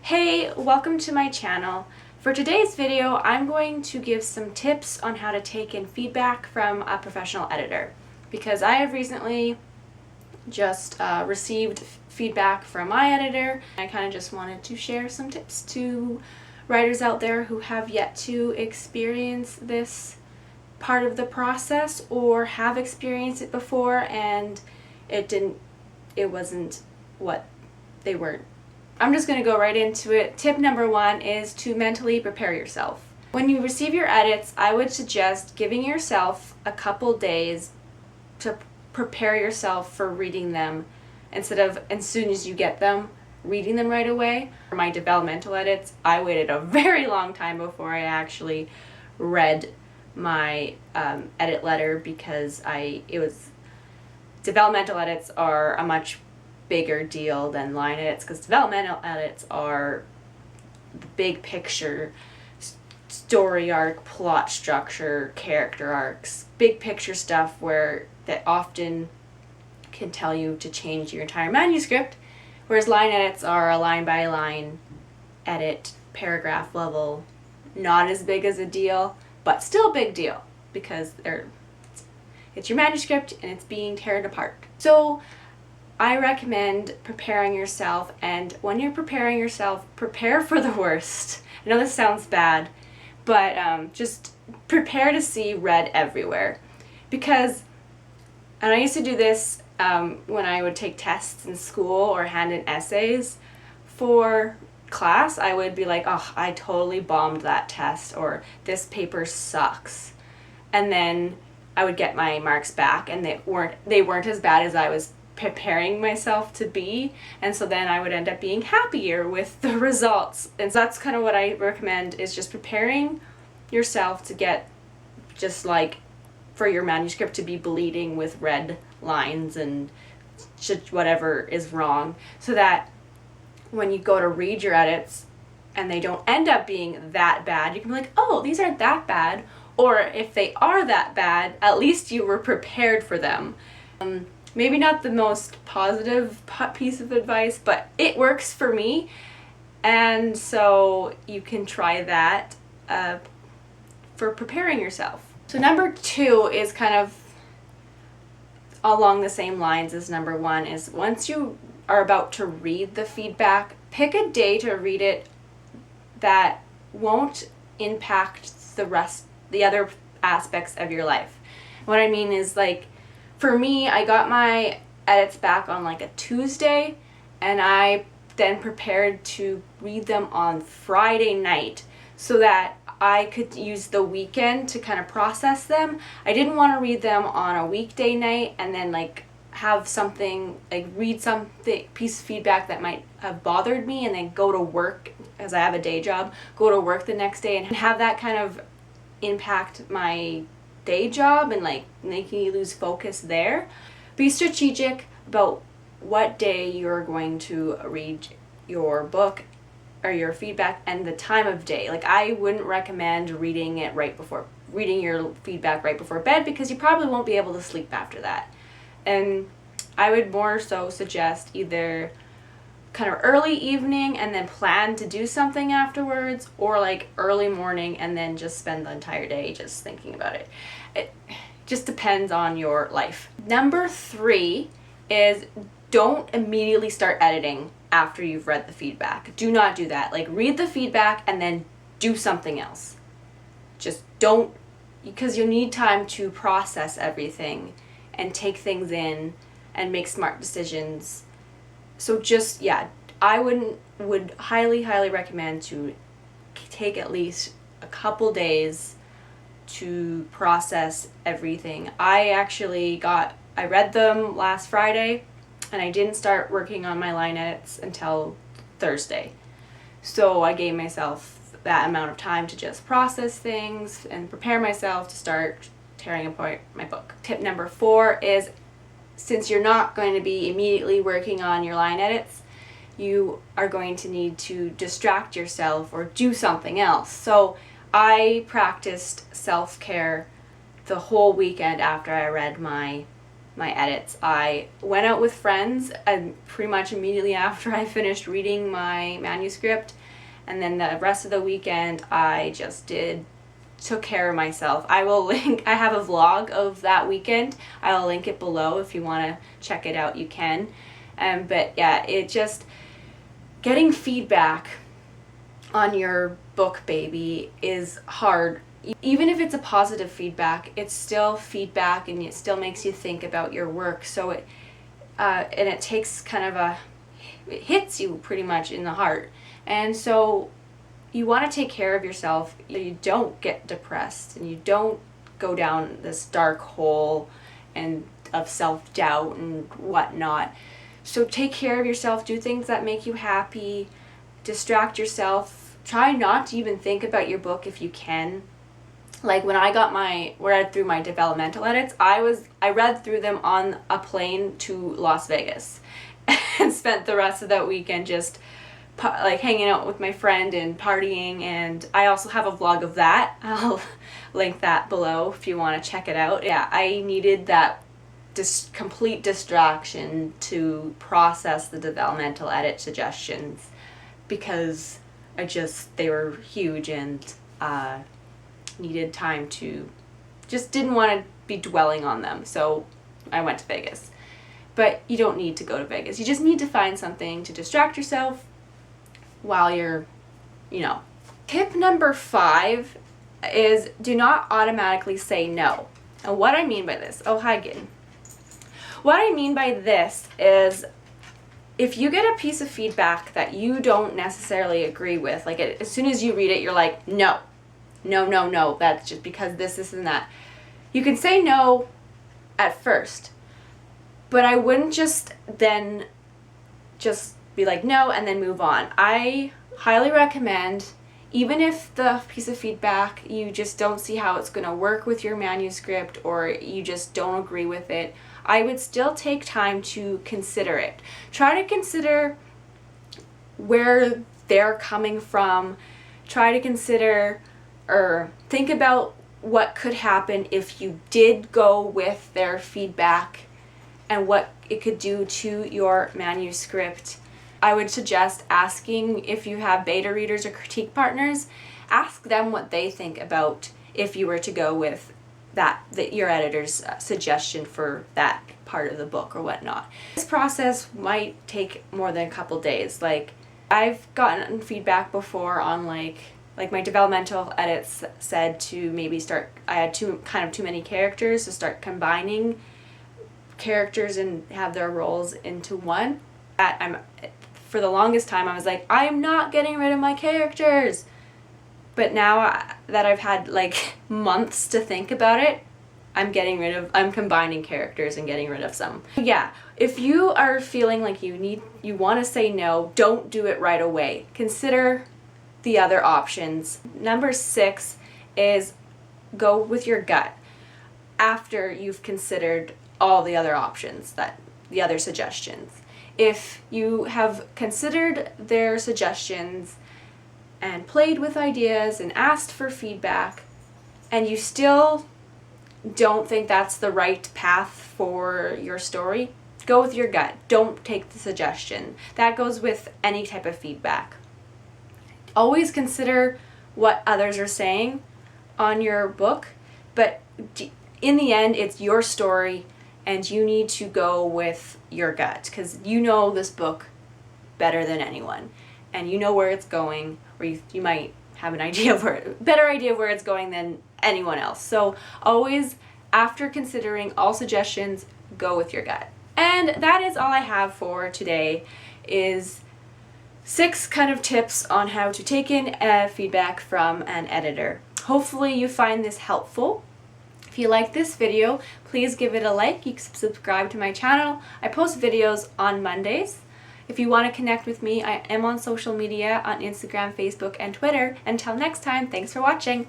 Hey, welcome to my channel. For today's video, I'm going to give some tips on how to take in feedback from a professional editor, because I have recently just received feedback from my editor. I kind of just wanted to share some tips to writers out there who have yet to experience this part of the process or have experienced it before and it wasn't what they weren't. I'm just going to go right into it. Tip number one is to mentally prepare yourself. When you receive your edits, I would suggest giving yourself a couple days to prepare yourself for reading them instead of as soon as you get them, reading them right away. For my developmental edits, I waited a very long time before I actually read my edit letter because developmental edits are a much bigger deal than line edits, because developmental edits are the big picture, story arc, plot structure, character arcs, big picture stuff that often can tell you to change your entire manuscript, whereas line edits are a line by line edit, paragraph level, not as big as a deal, but still a big deal because it's your manuscript and it's being torn apart. So I recommend preparing yourself, and when you're preparing yourself, prepare for the worst. I know this sounds bad, but just prepare to see red everywhere. And I used to do this when I would take tests in school or hand in essays for class. I would be like, oh, I totally bombed that test, or this paper sucks. And then I would get my marks back and they weren't as bad as I was preparing myself to be, and so then I would end up being happier with the results. And so that's kind of what I recommend, is just preparing yourself to get, just like for your manuscript to be bleeding with red lines and whatever is wrong, so that when you go to read your edits and they don't end up being that bad, you can be like, oh, these aren't that bad. Or if they are that bad, at least you were prepared for them. Maybe not the most positive piece of advice, but it works for me, and so you can try that for preparing yourself. So number two is kind of along the same lines as number one, is once you are about to read the feedback, pick a day to read it that won't impact the other aspects of your life. What I mean is, like, for me, I got my edits back on like a Tuesday, and I then prepared to read them on Friday night so that I could use the weekend to kind of process them. I didn't want to read them on a weekday night and then have something, read something, piece of feedback that might have bothered me, and then go to work, as I have a day job, go to work the next day and have that kind of impact my day job and making you lose focus there. Be strategic about what day you're going to read your book or your feedback and the time of day. I wouldn't recommend reading your feedback right before bed, because you probably won't be able to sleep after that. And I would more so suggest either kind of early evening and then plan to do something afterwards, or early morning and then just spend the entire day just thinking about it. It just depends on your life. Number three is don't immediately start editing after you've read the feedback. Do not do that. Read the feedback and then do something else. Just don't, because you need time to process everything and take things in and make smart decisions. So I would highly recommend to take at least a couple days to process everything. I read them last Friday, and I didn't start working on my line edits until Thursday. So I gave myself that amount of time to just process things and prepare myself to start tearing apart my book. Tip number four is, since you're not going to be immediately working on your line edits, you are going to need to distract yourself or do something else. So I practiced self-care the whole weekend after I read my my edits. I went out with friends and pretty much immediately after I finished reading my manuscript, and then the rest of the weekend I just took care of myself. I have a vlog of that weekend. I'll link it below if you want to check it out, you can. But yeah, getting feedback on your book, baby, is hard. Even if it's a positive feedback, it's still feedback and it still makes you think about your work. So it takes it hits you pretty much in the heart. And so you want to take care of yourself. You don't get depressed and you don't go down this dark hole of self-doubt and whatnot. So take care of yourself, do things that make you happy, distract yourself. Try not to even think about your book if you can. Like when I read through my developmental edits, I read through them on a plane to Las Vegas and spent the rest of that weekend just hanging out with my friend and partying. And I also have a vlog of that. I'll link that below if you want to check it out. Yeah, I needed that complete distraction to process the developmental edit suggestions because they were huge and needed time to, just didn't want to be dwelling on them. So I went to Vegas. But you don't need to go to Vegas. You just need to find something to distract yourself while you're, Tip number 5 is do not automatically say no. And what I mean by this, oh, hi, Gideon. What I mean by this is if you get a piece of feedback that you don't necessarily agree with, like as soon as you read it, you're like, no, that's just because this and that. You can say no at first, but I wouldn't just be like no and then move on. I highly recommend, even if the piece of feedback you just don't see how it's going to work with your manuscript or you just don't agree with it, I would still take time to consider it. Try to consider where they're coming from. Try to consider or think about what could happen if you did go with their feedback and what it could do to your manuscript. I would suggest asking, if you have beta readers or critique partners, ask them what they think about if you were to go with your editor's suggestion for that part of the book or whatnot. This process might take more than a couple days. Like I've gotten feedback before on like my developmental edits said to maybe I had too many characters, to start combining characters and have their roles into one. For the longest time I was like, I'm not getting rid of my characters. But now that I've had like months to think about it, I'm combining characters and getting rid of some. Yeah, if you are feeling like you want to say no, don't do it right away. Consider the other options. Number 6 is go with your gut after you've considered all the other options, the other suggestions. If you have considered their suggestions and played with ideas and asked for feedback and you still don't think that's the right path for your story, go with your gut. Don't take the suggestion. That goes with any type of feedback. Always consider what others are saying on your book, but in the end, it's your story and you need to go with your gut because you know this book better than anyone and you know where it's going, or you might have an idea of better idea of where it's going than anyone else. So always, after considering all suggestions, go with your gut. And that is all I have for today, is 6 kind of tips on how to take in feedback from an editor. Hopefully you find this helpful. If you like this video, please give it a like. You can subscribe to my channel. I post videos on Mondays. If you want to connect with me, I am on social media on Instagram, Facebook, and Twitter. Until next time, thanks for watching.